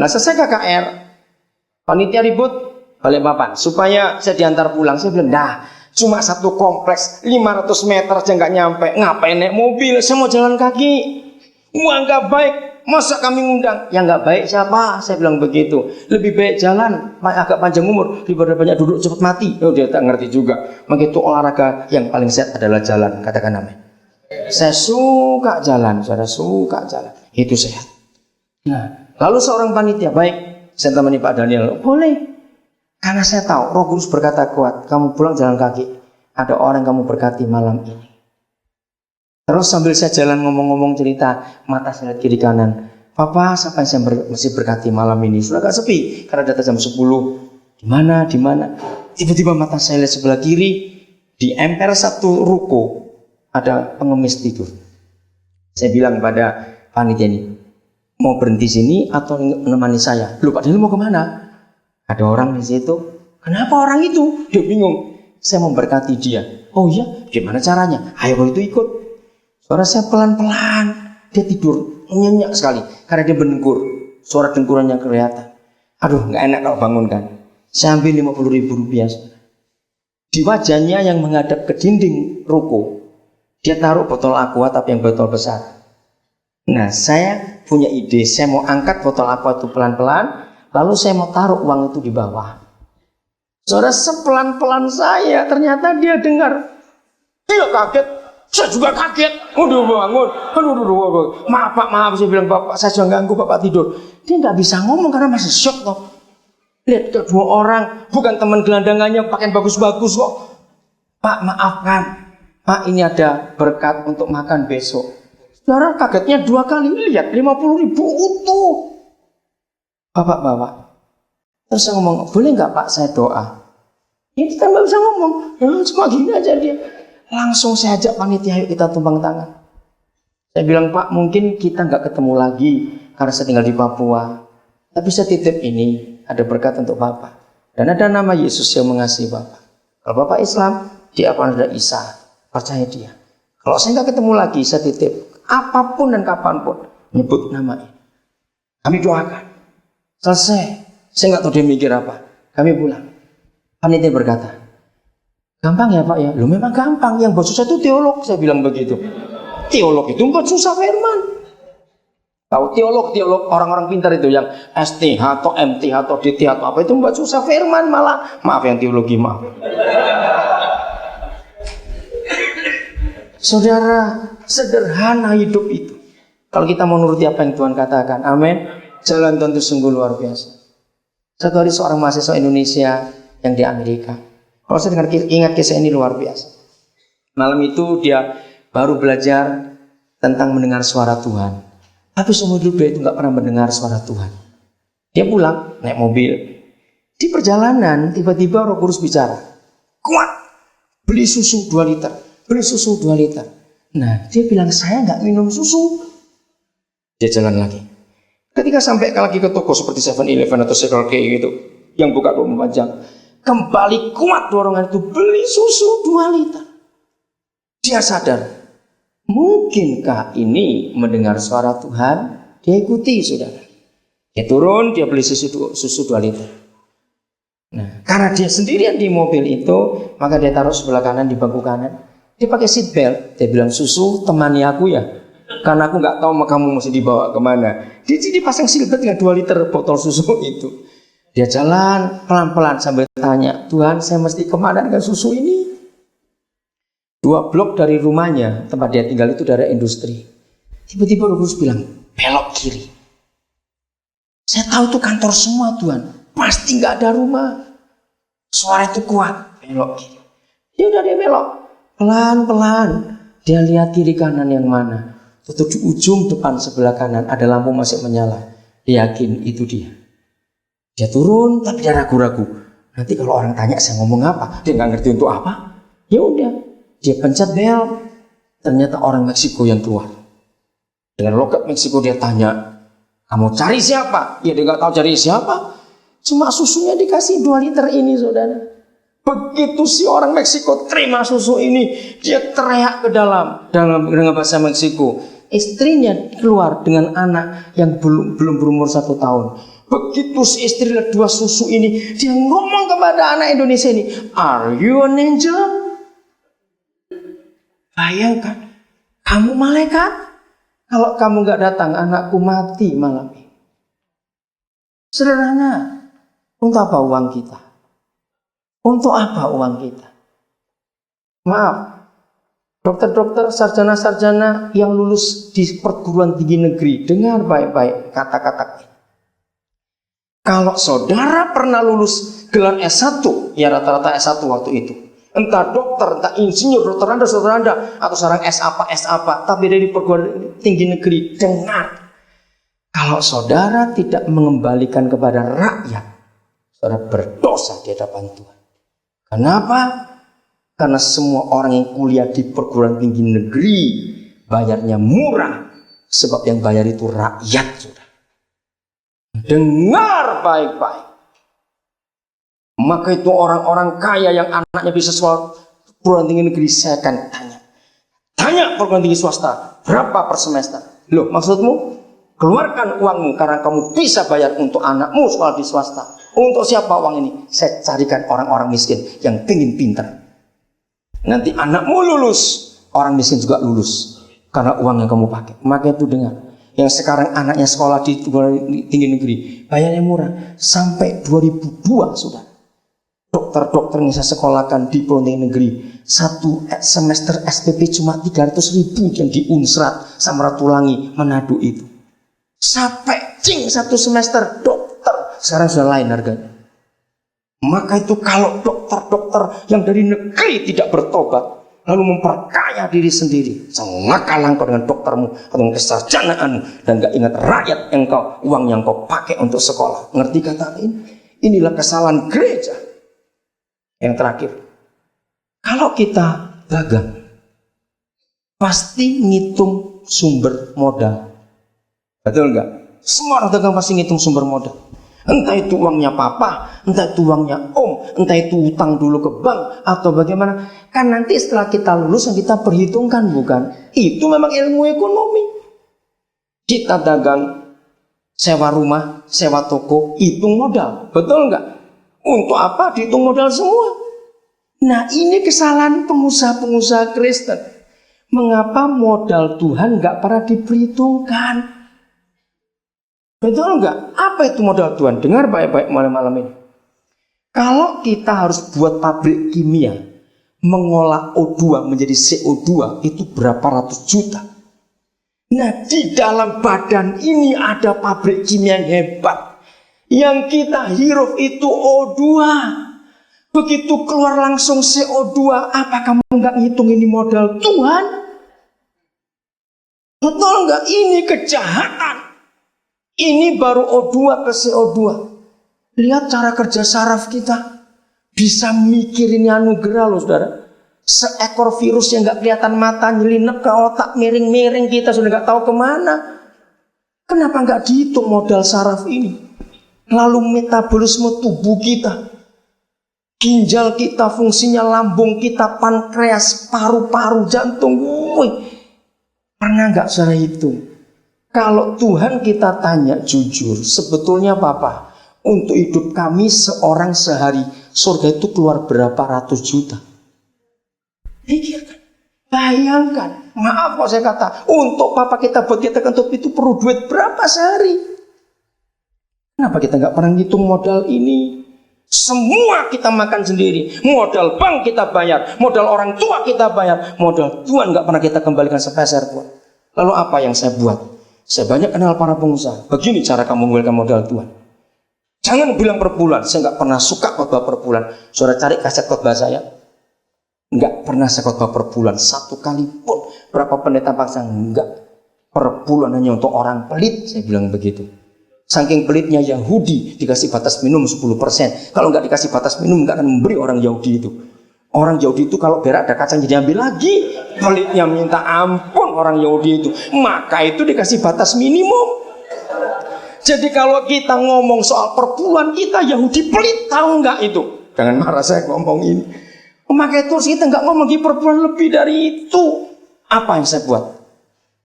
Nah selesai KKR, panitia ribut balik papan supaya saya diantar pulang. Saya bilang, dah cuma satu kompleks 500 meter aja nggak nyampe, ngapain naik mobil, saya mau jalan kaki. Wah nggak baik, masa kami ngundang? Yang nggak baik siapa? Saya bilang begitu. Lebih baik jalan, agak panjang umur daripada banyak duduk cepat mati. Oh dia tak ngerti juga. Maka itu olahraga yang paling sehat adalah jalan. Katakan amin. Saya suka jalan, saudara suka jalan. Itu sehat. Nah, lalu seorang panitia, baik, saya temani Pak Daniel. Boleh, karena saya tahu Roh Kudus berkata kuat. Kamu pulang jalan kaki. Ada orang kamu berkati malam ini. Terus sambil saya jalan ngomong-ngomong cerita, mata saya lihat kiri kanan. Papa, siapa yang saya mesti berkati malam ini? Sudah agak sepi, karena data jam 10. Di mana? Tiba-tiba mata saya lihat sebelah kiri, di emper satu ruko, ada pengemis tidur. Saya bilang pada panitia ini, mau berhenti sini atau menemani saya? Loh Pak Daniel mau kemana? Ada orang di situ. Kenapa orang itu? Dia bingung. Saya mau berkati dia. Oh iya, gimana caranya? Ayo itu ikut. Suara saya pelan-pelan, dia tidur nyenyak sekali karena dia berdengkur, suara dengkurannya kelihatan. Aduh, nggak enak kalau bangun kan. Saya ambil 50.000 rupiah. Di wajahnya yang menghadap ke dinding ruko, dia taruh botol aqua tapi yang botol besar. Nah, saya punya ide, saya mau angkat botol aqua itu pelan-pelan, lalu saya mau taruh uang itu di bawah. Saudara, sepelan-pelan saya, ternyata dia dengar. Dia kaget. Saya juga kaget. Udah bangun. Aduh. Maaf Pak, maaf. Saya bilang, Bapak, saya sudah ganggu Bapak tidur. Dia nggak bisa ngomong karena masih shock toh. Lihat kedua orang, bukan teman gelandangannya, pakaian bagus-bagus kok. Pak, maafkan. Pak, ini ada berkat untuk makan besok. Saudara kagetnya 2 kali. Lihat, 50.000 utuh. Bapak. Terus saya ngomong, boleh nggak Pak saya doa? Ini kan nggak bisa ngomong. Cuma gini aja dia. Langsung saya ajak panitia, ayo kita tumpang tangan. Saya bilang, Pak, mungkin kita nggak ketemu lagi karena saya tinggal di Papua. Tapi saya titip ini, ada berkat untuk Bapak. Dan ada nama Yesus yang mengasihi Bapak. Kalau Bapak Islam, dia akan ada Isa. Percaya dia. Kalau saya nggak ketemu lagi, saya titip apapun dan kapanpun nyebut nama ini. Kami doakan. Selesai. Saya nggak tahu dia mikir apa. Kami pulang. Panitia berkata, gampang ya Pak ya? Loh memang gampang, yang buat susah itu teolog. Saya bilang begitu. Teolog itu buat susah firman. Tahu teolog orang-orang pintar itu yang STH atau MTH atau DTH atau apa itu buat susah firman malah. Maaf yang teologi, maaf. Saudara, sederhana hidup itu. Kalau kita mau nuruti apa yang Tuhan katakan, amin. Jalan Tuhan itu sungguh luar biasa. Satu hari seorang mahasiswa Indonesia yang di Amerika. Kalau saya ingat kisah ini luar biasa. Malam itu dia baru belajar tentang mendengar suara Tuhan. Tapi seumur hidup dia itu nggak pernah mendengar suara Tuhan. Dia pulang, naik mobil. Di perjalanan, tiba-tiba Roh Kudus bicara. Kuat, beli susu 2 liter. Beli susu 2 liter. Nah, dia bilang, saya nggak minum susu. Dia jalan lagi. Ketika sampai lagi ke toko seperti 7-Eleven atau Circle K gitu, yang buka 24 jam. Kembali kuat dorongan itu, beli susu 2 liter. Dia sadar, mungkinkah ini mendengar suara Tuhan? Dia ikuti, saudara. Dia turun, dia beli susu 2 liter. Nah, karena dia sendirian di mobil itu, maka dia taruh sebelah kanan di bangku kanan. Dia pakai seat belt. Dia bilang, susu temani aku ya, karena aku nggak tahu kamu mesti dibawa kemana. Dia pasang seat belt dengan 2 liter botol susu itu. Dia jalan pelan-pelan sambil tanya, Tuhan saya mesti kemana dengan susu ini? 2 blok dari rumahnya, tempat dia tinggal itu daerah industri. Tiba-tiba Roh Kudus bilang, belok kiri. Saya tahu itu kantor semua Tuhan, pasti nggak ada rumah. Suara itu kuat, belok kiri. Dia belok, pelan-pelan. Dia lihat kiri kanan yang mana. Tutup di ujung depan sebelah kanan ada lampu masih menyala. Dia yakin itu dia. Dia turun tapi dia ragu-ragu. Nanti kalau orang tanya saya ngomong apa, dia nggak ngerti untuk apa. Ya udah, dia pencet bel. Ternyata orang Meksiko yang keluar. Dengan logat Meksiko dia tanya, kamu cari siapa? Ya dia nggak tahu cari siapa. Cuma susunya dikasih 2 liter ini, saudara. Begitu si orang Meksiko terima susu ini, dia teriak ke dalam dengan bahasa Meksiko. Istrinya keluar dengan anak yang belum berumur 1 tahun. Begitu si istri lihat 2 susu ini, dia ngomong kepada anak Indonesia ini, "Are you an angel?" Bayangkan, kamu malaikat? Kalau kamu gak datang, anakku mati malam ini. Sederhana. Untuk apa uang kita? Untuk apa uang kita? Maaf, dokter-dokter, sarjana-sarjana yang lulus di perguruan tinggi negeri, dengar baik-baik kata-kata ini. Kalau saudara pernah lulus gelar S1, ya rata-rata S1 waktu itu, entah dokter, entah insinyur, dokter Anda, saudara Anda, atau seorang S apa, tapi dari perguruan tinggi negeri, dengar. Kalau saudara tidak mengembalikan kepada rakyat, saudara berdosa di hadapan Tuhan. Kenapa? Karena semua orang yang kuliah di perguruan tinggi negeri, bayarnya murah, sebab yang bayar itu rakyat, saudara. Dengar baik-baik. Maka itu orang-orang kaya yang anaknya bisa sekolah perguruan tinggi negeri, saya akan tanya perguruan tinggi swasta berapa per semester. Loh, maksudmu keluarkan uangmu karena kamu bisa bayar untuk anakmu sekolah di swasta. Untuk siapa uang ini? Saya carikan orang-orang miskin yang pengen pintar. Nanti anakmu lulus, orang miskin juga lulus karena uang yang kamu pakai. Maka itu dengar, yang sekarang anaknya sekolah di tinggi negeri, bayarnya murah, sampai 2002 sudah. Dokter-dokter yang saya sekolahkan di tinggi negeri, 1 semester SPP cuma 300.000 yang di Unsrat, Samratulangi, Manado itu. Sampai 1 semester dokter, sekarang sudah lain harganya. Maka itu kalau dokter-dokter yang dari negeri tidak bertobat, lalu memperkaya diri sendiri, celakalah engkau dengan doktermu atau dengan kesarjanaanmu, dan gak ingat rakyat yang uang yang kau pakai untuk sekolah. Ngerti kata ini? Inilah kesalahan gereja. Yang terakhir, kalau kita dagang, pasti ngitung sumber modal. Betul nggak? Semua orang dagang pasti ngitung sumber modal. Entah itu uangnya papa, entah itu uangnya om, entah itu utang dulu ke bank atau bagaimana. Kan nanti setelah kita lulus yang kita perhitungkan, bukan? Itu memang ilmu ekonomi. Kita dagang, sewa rumah, sewa toko, hitung modal. Betul nggak? Untuk apa? Dihitung modal semua. Nah, ini kesalahan pengusaha-pengusaha Kristen. Mengapa modal Tuhan nggak pernah diperhitungkan? Betul nggak? Apa itu modal Tuhan? Dengar baik-baik malam ini. Kalau kita harus buat pabrik kimia, mengolah O2 menjadi CO2, itu berapa ratus juta. Nah, di dalam badan ini ada pabrik kimia yang hebat. Yang kita hirup itu O2. Begitu keluar langsung CO2, apa kamu nggak ngitung ini modal Tuhan? Betul nggak? Ini kejahatan. Ini baru O2 ke CO2. Lihat cara kerja saraf kita. Bisa mikirin anugerah loh saudara. Seekor virus yang nggak kelihatan mata nyelinap ke otak, miring-miring, kita sudah nggak tahu kemana. Kenapa nggak dihitung modal saraf ini? Lalu metabolisme tubuh kita, ginjal kita, fungsinya lambung kita, pankreas, paru-paru, jantung. Pernah nggak saudara hitung? Kalau Tuhan kita tanya jujur, sebetulnya Papa, untuk hidup kami seorang sehari, surga itu keluar berapa ratus juta? Pikirkan, bayangkan. Maaf kalau saya kata, untuk Papa kita buat kita kentut itu perlu duit berapa sehari? Kenapa kita nggak pernah ngitung modal ini? Semua kita makan sendiri, modal bank kita bayar, modal orang tua kita bayar, modal Tuhan nggak pernah kita kembalikan sepeser pun. Lalu apa yang saya buat? Saya banyak kenal para pengusaha. Begini cara kamu menggunakan modal Tuhan. Jangan bilang per bulan. Saya nggak pernah suka khotbah per bulan. Saudara cari kaset khotbah saya. Nggak pernah saya khotbah per bulan. 1 kali pun. Berapa pendeta paksa? Nggak. Per bulan hanya untuk orang pelit. Saya bilang begitu. Saking pelitnya Yahudi, dikasih batas minum 10%. Kalau nggak dikasih batas minum, nggak akan memberi orang Yahudi itu. Orang Yahudi itu kalau berak ada kacang jadi ambil lagi. Pelitnya minta ampun orang Yahudi itu. Maka itu dikasih batas minimum. Jadi kalau kita ngomong soal perpuluhan, kita Yahudi pelit, tahu nggak itu? Jangan marah saya ngomong ini. Maka itu kita nggak ngomong di perpuluhan lebih dari itu. Apa yang saya buat?